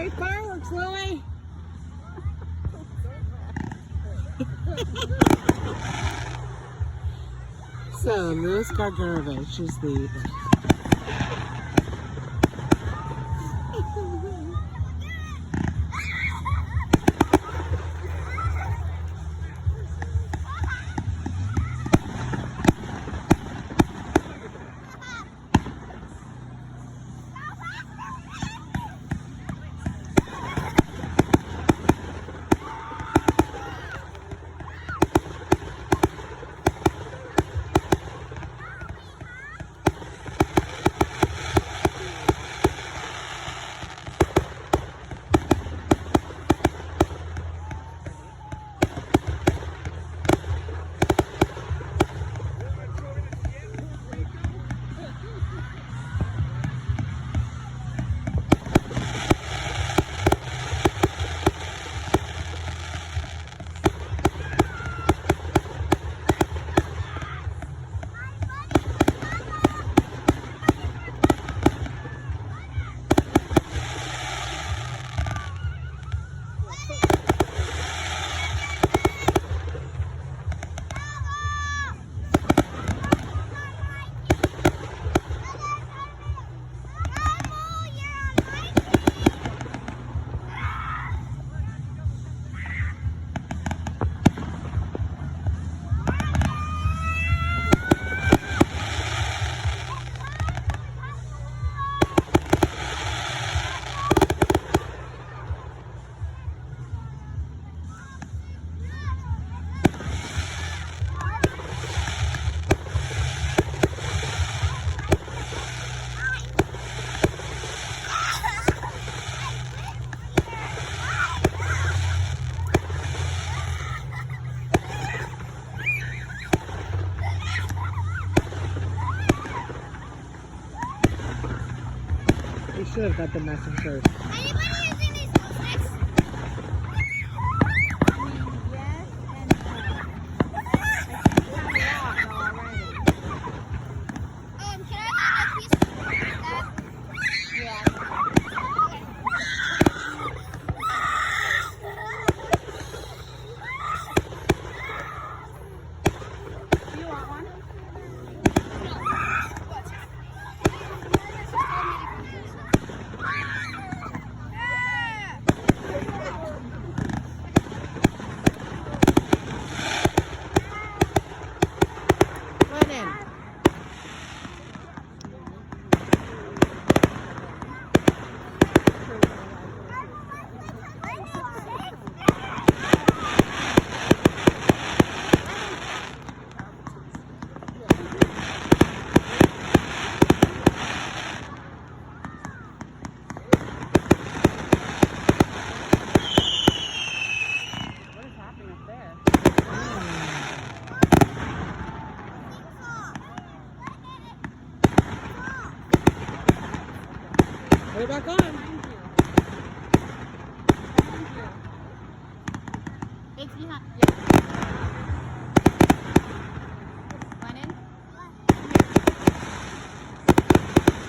Great fireworks, Lily. So, Louis Gargarovich is the... We should have got the message first. Anybody using these glue sticks? Yes and no. I think we have a lot already. Can I have a piece of that? Yeah. Do you want one? Run in. What is happening up there? Put it back on. It's behind. Yeah. Lennon?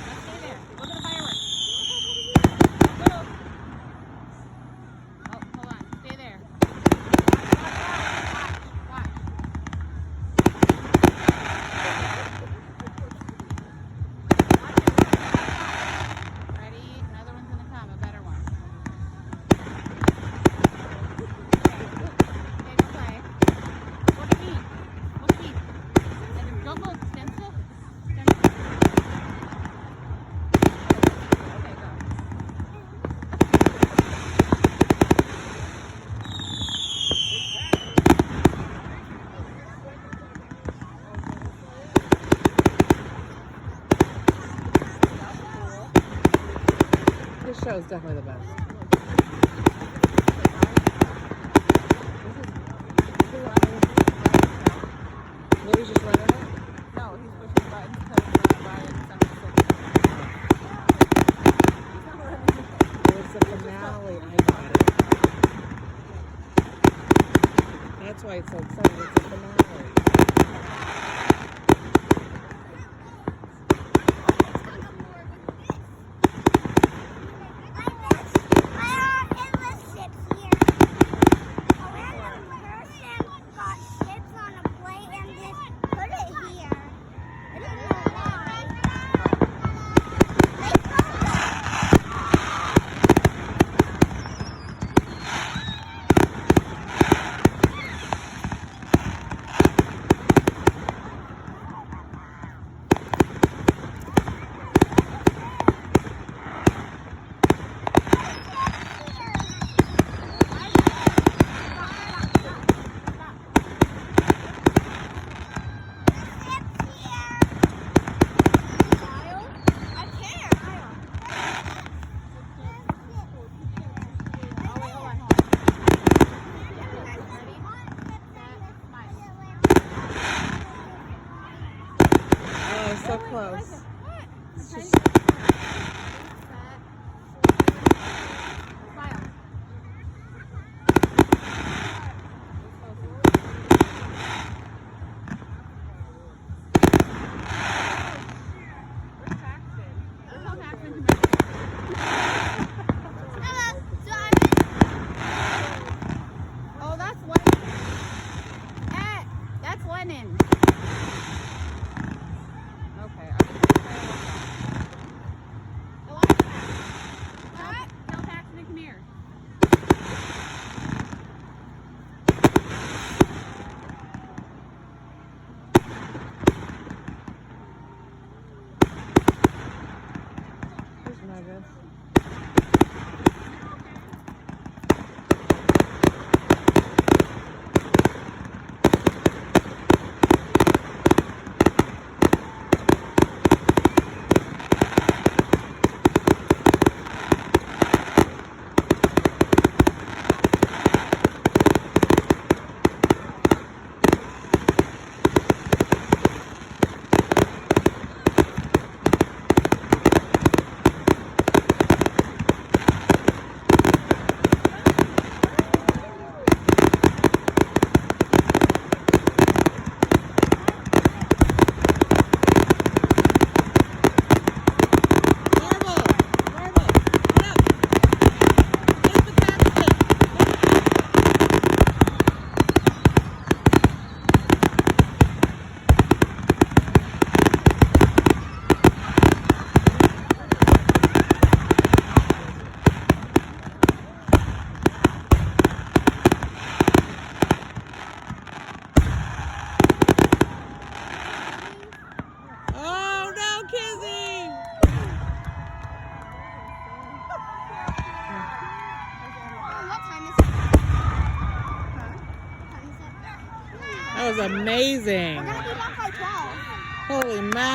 Let's stay there. Look at the fireworks. Go. Oh, hold on. Stay there. Watch. Ready? Another one's gonna come. A better one. Okay, go play. Go feet. Go feet. And don't go stencil. Stencil. Okay, go. This show is definitely the best. Lily's just running it. No, he's pushing buttons because Ryan sent us It's the finale. I got it. That's why it's so exciting. It's the finale. Margaret. Oh no, Kizzy! Oh, what time is it? What time is it? That was amazing. We're gonna be back by 12. Holy mackerel.